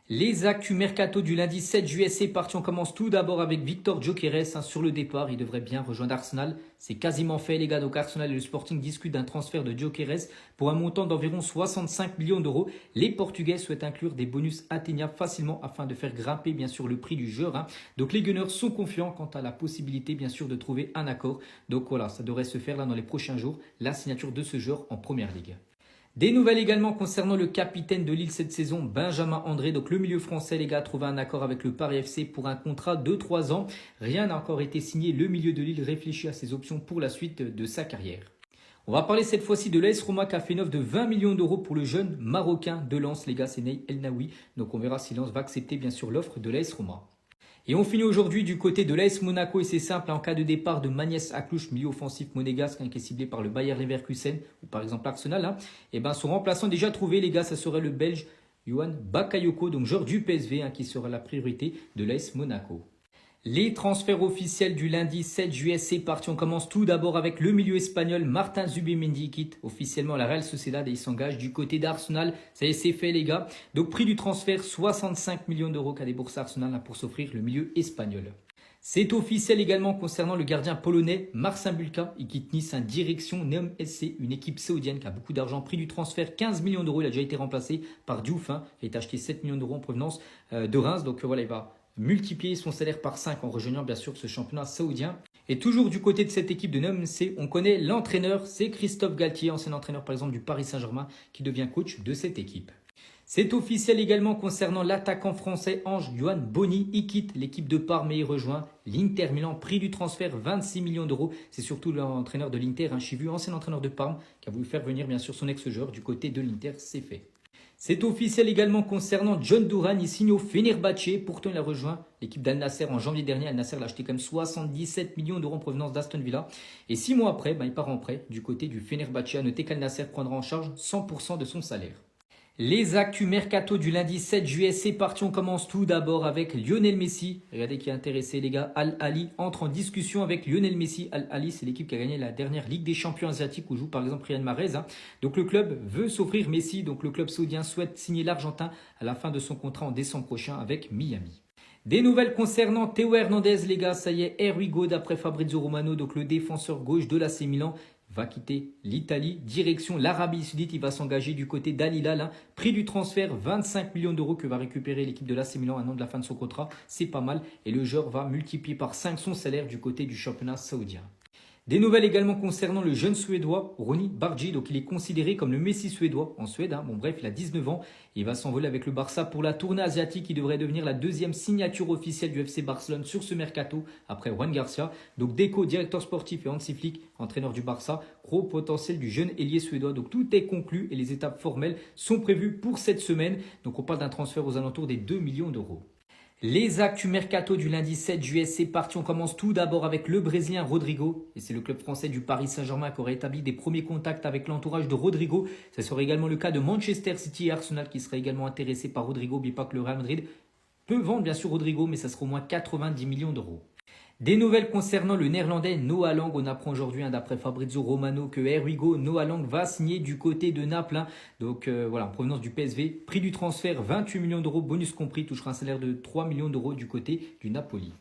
Les actus mercato du lundi 7 juillet, c'est parti. On commence tout d'abord avec Victor Gyökeres sur le départ. Il devrait bien rejoindre Arsenal. C'est quasiment fait les gars. Donc Arsenal et le Sporting discutent d'un transfert de Gyökeres pour un montant d'environ 65 millions d'euros. Les Portugais souhaitent inclure des bonus atteignables facilement afin de faire grimper bien sûr le prix du joueur. Donc les Gunners sont confiants quant à la possibilité bien sûr de trouver un accord. Donc voilà, ça devrait se faire là dans les prochains jours, la signature de ce joueur en Première Ligue. Des nouvelles également concernant le capitaine de Lille cette saison, Benjamin André. Donc le milieu français, les gars, a trouvé un accord avec le Paris FC pour un contrat de 3 ans. Rien n'a encore été signé. Le milieu de Lille réfléchit à ses options pour la suite de sa carrière. On va parler cette fois-ci de l'AS Roma qui a fait une offre de 20 millions d'euros pour le jeune Marocain de Lens. Les gars, c'est Ney El Naoui. Donc on verra si Lens va accepter bien sûr l'offre de l'AS Roma. Et on finit aujourd'hui du côté de l'AS Monaco et c'est simple, en cas de départ de Magnès Aklouche, milieu offensif monégasque qui est ciblé par le Bayer Leverkusen ou par exemple Arsenal, et son remplaçant déjà trouvé les gars, ça serait le Belge Yohan Bakayoko, donc joueur du PSV qui sera la priorité de l'AS Monaco. Les transferts officiels du lundi 7 juillet, c'est parti. On commence tout d'abord avec le milieu espagnol Martin Zubimendi qui quitte officiellement la Real Sociedad et il s'engage du côté d'Arsenal. Ça y est, c'est fait les gars. Donc prix du transfert, 65 millions d'euros qu'a déboursé Arsenal pour s'offrir le milieu espagnol. C'est officiel également concernant le gardien polonais Marcin Bulka. Il quitte Nice en direction Neom SC, une équipe saoudienne qui a beaucoup d'argent. Prix du transfert, 15 millions d'euros. Il a déjà été remplacé par Diouf, qui a été acheté 7 millions d'euros en provenance de Reims. Donc voilà, il va multiplier son salaire par 5 en rejoignant bien sûr ce championnat saoudien. Et toujours du côté de cette équipe de Neom SC, on connaît l'entraîneur, c'est Christophe Galtier, ancien entraîneur par exemple du Paris Saint-Germain, qui devient coach de cette équipe. C'est officiel également concernant l'attaquant français Ange Yohan Boni. Il quitte l'équipe de Parme et il rejoint l'Inter Milan. Prix du transfert, 26 millions d'euros. C'est surtout l'entraîneur de l'Inter, Chivu, ancien entraîneur de Parme, qui a voulu faire venir bien sûr son ex-joueur du côté de l'Inter. C'est fait. C'est officiel également concernant John Duran. Il signe au Fenerbahçe. Pourtant, il a rejoint l'équipe d'Al Nasser en janvier dernier. Al Nasser l'a acheté quand même 77 millions d'euros en provenance d'Aston Villa. Et 6 mois après, il part en prêt du côté du Fenerbahçe. À noter qu'Al Nasser prendra en charge 100% de son salaire. Les actus mercato du lundi 7 juillet, c'est parti. On commence tout d'abord avec Lionel Messi. Regardez qui est intéressé les gars. Al Ahly entre en discussion avec Lionel Messi. Al Ahly, c'est l'équipe qui a gagné la dernière Ligue des Champions asiatiques où joue par exemple Riyad Mahrez. Donc le club veut s'offrir Messi. Donc le club saoudien souhaite signer l'Argentin à la fin de son contrat en décembre prochain avec Miami. Des nouvelles concernant Théo Hernandez, les gars, ça y est, here we go d'après Fabrizio Romano, donc le défenseur gauche de l'AC Milan va quitter l'Italie, direction l'Arabie Saoudite, il va s'engager du côté d'Al Hilal. Prix du transfert, 25 millions d'euros que va récupérer l'équipe de l'AC Milan à un an de la fin de son contrat, c'est pas mal. Et le joueur va multiplier par 5 son salaire du côté du championnat saoudien. Des nouvelles également concernant le jeune Suédois, Ronny Bardghji. Donc il est considéré comme le Messi suédois en Suède. Bon bref, il a 19 ans. Il va s'envoler avec le Barça pour la tournée asiatique qui devrait devenir la deuxième signature officielle du FC Barcelone sur ce mercato après Juan Garcia. Donc Deco, directeur sportif et Hansi Flick, entraîneur du Barça. Gros potentiel du jeune ailier suédois. Donc tout est conclu et les étapes formelles sont prévues pour cette semaine. Donc on parle d'un transfert aux alentours des 2 millions d'euros. Les actus mercato du lundi 7 juillet, c'est parti. On commence tout d'abord avec le Brésilien Rodrigo. Et c'est le club français du Paris Saint-Germain qui aurait établi des premiers contacts avec l'entourage de Rodrigo. Ce serait également le cas de Manchester City et Arsenal qui seraient également intéressés par Rodrigo. N'oubliez pas que le Real Madrid peut vendre bien sûr Rodrigo, mais ça sera au moins 90 millions d'euros. Des nouvelles concernant le néerlandais Noah Lang. On apprend aujourd'hui d'après Fabrizio Romano que here we go, Noah Lang va signer du côté de Naples. Donc voilà, en provenance du PSV. Prix du transfert, 28 millions d'euros, bonus compris. Touchera un salaire de 3 millions d'euros du côté du Napoli.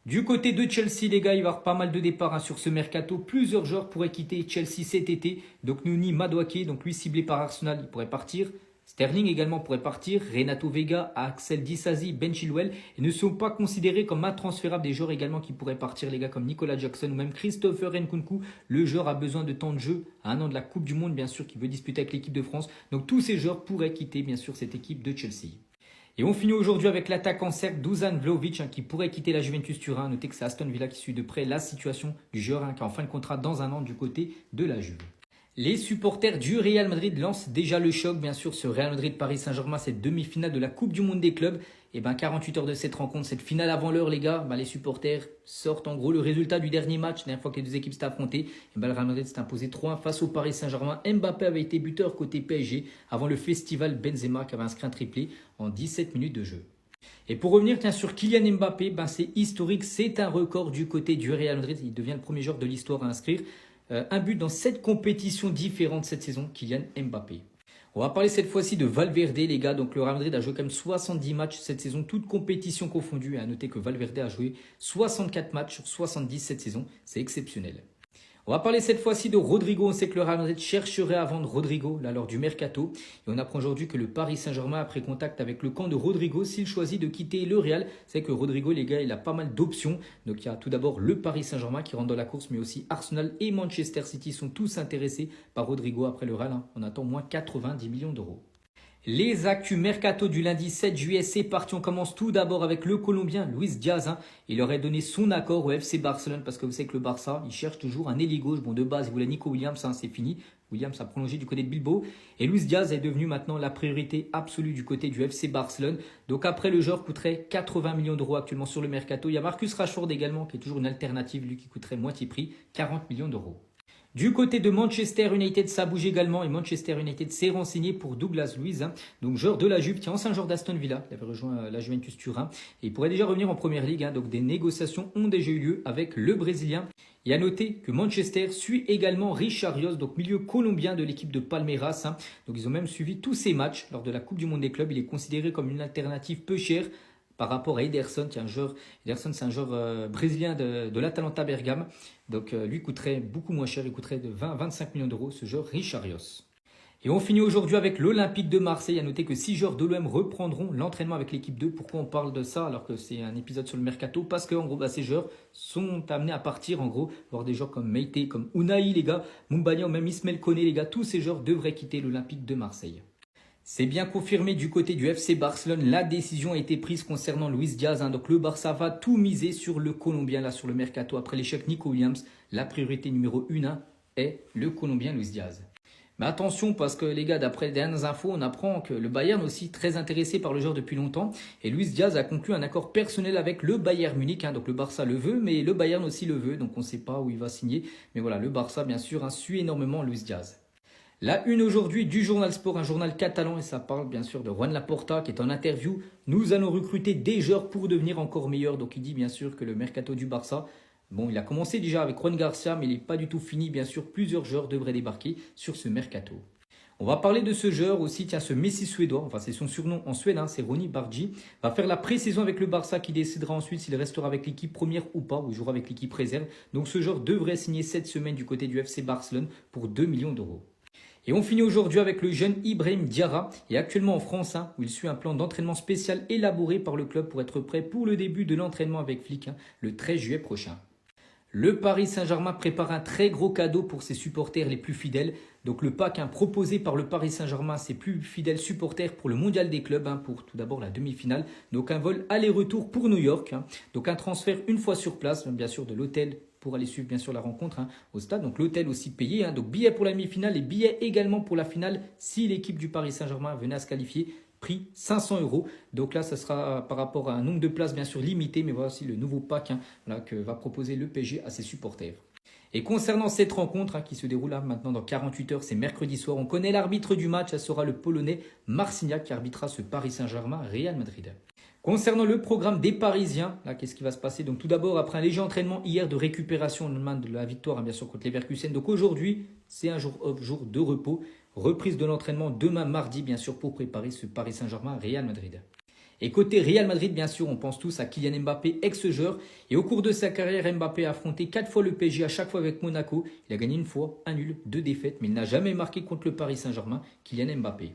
Du côté de Chelsea, les gars, il va y avoir pas mal de départs sur ce mercato. Plusieurs joueurs pourraient quitter Chelsea cet été. Donc Nouni Madueke, donc lui ciblé par Arsenal, il pourrait partir. Sterling également pourrait partir, Renato Vega, Axel Disasi, Ben Chilwell et ne sont pas considérés comme intransférables des joueurs également qui pourraient partir les gars comme Nicolas Jackson ou même Christopher Nkunku. Le joueur a besoin de temps de jeu à un an de la Coupe du Monde bien sûr qui veut disputer avec l'équipe de France. Donc tous ces joueurs pourraient quitter bien sûr cette équipe de Chelsea. Et on finit aujourd'hui avec l'attaquant serbe Dusan Vlahovic qui pourrait quitter la Juventus Turin. Notez que c'est Aston Villa qui suit de près la situation du joueur qui est en fin de contrat dans un an du côté de la Juve. Les supporters du Real Madrid lancent déjà le choc, bien sûr, ce Real Madrid-Paris Saint-Germain, cette demi-finale de la Coupe du Monde des clubs. Et 48 heures de cette rencontre, cette finale avant l'heure, les gars, les supporters sortent en gros le résultat du dernier match. La dernière fois que les deux équipes s'étaient affrontées, le Real Madrid s'est imposé 3-1 face au Paris Saint-Germain. Mbappé avait été buteur côté PSG avant le festival Benzema qui avait inscrit un triplé en 17 minutes de jeu. Et pour revenir sur Kylian Mbappé, c'est historique, c'est un record du côté du Real Madrid. Il devient le premier joueur de l'histoire à inscrire un but dans 7 compétitions différentes cette saison, Kylian Mbappé. On va parler cette fois-ci de Valverde, les gars. Donc le Real Madrid a joué quand même 70 matchs cette saison, toutes compétitions confondues. À noter que Valverde a joué 64 matchs sur 70 cette saison. C'est exceptionnel. On va parler cette fois-ci de Rodrigo. On sait que le Real Madrid chercherait à vendre Rodrigo là, lors du mercato. Et on apprend aujourd'hui que le Paris Saint-Germain a pris contact avec le camp de Rodrigo s'il choisit de quitter le Real. C'est que Rodrigo, les gars, il a pas mal d'options. Donc il y a tout d'abord le Paris Saint-Germain qui rentre dans la course, mais aussi Arsenal et Manchester City sont tous intéressés par Rodrigo après le Real. On attend moins 90 millions d'euros. Les actus mercato du lundi 7 juillet, c'est parti. On commence tout d'abord avec le Colombien Luis Diaz. Il aurait donné son accord au FC Barcelone parce que vous savez que le Barça, il cherche toujours un ailier gauche. Bon, de base, il voulait Nico Williams, c'est fini. Williams a prolongé du côté de Bilbao. Et Luis Diaz est devenu maintenant la priorité absolue du côté du FC Barcelone. Donc après, le joueur coûterait 80 millions d'euros actuellement sur le mercato. Il y a Marcus Rashford également, qui est toujours une alternative, lui qui coûterait moitié prix, 40 millions d'euros. Du côté de Manchester United, ça bouge également et Manchester United s'est renseigné pour Douglas Luiz, donc joueur de la Juve, qui est ancien joueur d'Aston Villa, il avait rejoint la Juventus Turin et il pourrait déjà revenir en première ligue. Donc des négociations ont déjà eu lieu avec le Brésilien. Et à noter que Manchester suit également Richarlison, donc milieu colombien de l'équipe de Palmeiras. Donc ils ont même suivi tous ses matchs lors de la Coupe du Monde des clubs. Il est considéré comme une alternative peu chère par rapport à Ederson, qui est un joueur, Ederson c'est un joueur brésilien de l'Atalanta Bergame. Donc lui coûterait beaucoup moins cher, il coûterait de 20-25 millions d'euros ce joueur Richarlison. Et on finit aujourd'hui avec l'Olympique de Marseille. À noter que 6 joueurs de l'OM reprendront l'entraînement avec l'équipe 2. Pourquoi on parle de ça alors que c'est un épisode sur le mercato? Parce que en gros, ces joueurs sont amenés à partir. En gros, voir des joueurs comme Meite, comme Unai, les gars, Mumbagna ou même Ismaël Koné, les gars, tous ces joueurs devraient quitter l'Olympique de Marseille. C'est bien confirmé du côté du FC Barcelone. La décision a été prise concernant Luis Diaz. Donc le Barça va tout miser sur le Colombien là sur le mercato. Après l'échec Nico Williams, la priorité numéro 1 est le Colombien Luis Diaz. Mais attention parce que les gars, d'après les dernières infos, on apprend que le Bayern est aussi très intéressé par le joueur depuis longtemps. Et Luis Diaz a conclu un accord personnel avec le Bayern Munich. Donc le Barça le veut, mais le Bayern aussi le veut. Donc on ne sait pas où il va signer. Mais voilà, le Barça bien sûr suit énormément Luis Diaz. La une aujourd'hui du Journal Sport, un journal catalan, et ça parle bien sûr de Juan Laporta qui est en interview. Nous allons recruter des joueurs pour devenir encore meilleurs. Donc il dit bien sûr que le mercato du Barça, bon, il a commencé déjà avec Juan Garcia, mais il n'est pas du tout fini. Bien sûr, plusieurs joueurs devraient débarquer sur ce mercato. On va parler de ce joueur aussi, tiens, ce Messi suédois, enfin c'est son surnom en Suède, c'est Ronny Bardghji, va faire la pré-saison avec le Barça qui décidera ensuite s'il restera avec l'équipe première ou pas, ou jouera avec l'équipe réserve. Donc ce joueur devrait signer cette semaine du côté du FC Barcelone pour 2 millions d'euros. Et on finit aujourd'hui avec le jeune Ibrahim Diarra, et actuellement en France, où il suit un plan d'entraînement spécial élaboré par le club pour être prêt pour le début de l'entraînement avec Flick le 13 juillet prochain. Le Paris Saint-Germain prépare un très gros cadeau pour ses supporters les plus fidèles. Donc le pack proposé par le Paris Saint-Germain, ses plus fidèles supporters pour le mondial des clubs, pour tout d'abord la demi-finale. Donc un vol aller-retour pour New York. Donc un transfert une fois sur place, bien sûr de l'hôtel pour aller suivre bien sûr la rencontre au stade. Donc l'hôtel aussi payé. Donc billets pour la demi-finale et billets également pour la finale si l'équipe du Paris Saint-Germain venait à se qualifier. Prix 500 euros. Donc là, ça sera par rapport à un nombre de places bien sûr limité, mais voici le nouveau pack que va proposer le PSG à ses supporters. Et concernant cette rencontre qui se déroule là maintenant dans 48 heures, c'est mercredi soir, on connaît l'arbitre du match, ça sera le Polonais Marciniak qui arbitrera ce Paris Saint-Germain Real Madrid. Concernant le programme des Parisiens, là, qu'est-ce qui va se passer? Donc tout d'abord, après un léger entraînement hier de récupération au lendemain de la victoire, bien sûr, contre les Leverkusen. Donc aujourd'hui, c'est un jour off, jour de repos. Reprise de l'entraînement demain mardi, bien sûr, pour préparer ce Paris Saint-Germain Real Madrid. Et côté Real Madrid, bien sûr, on pense tous à Kylian Mbappé, ex-joueur. Et au cours de sa carrière, Mbappé a affronté 4 fois le PSG, à chaque fois avec Monaco. Il a gagné une fois, un nul, 2 défaites, mais il n'a jamais marqué contre le Paris Saint-Germain, Kylian Mbappé.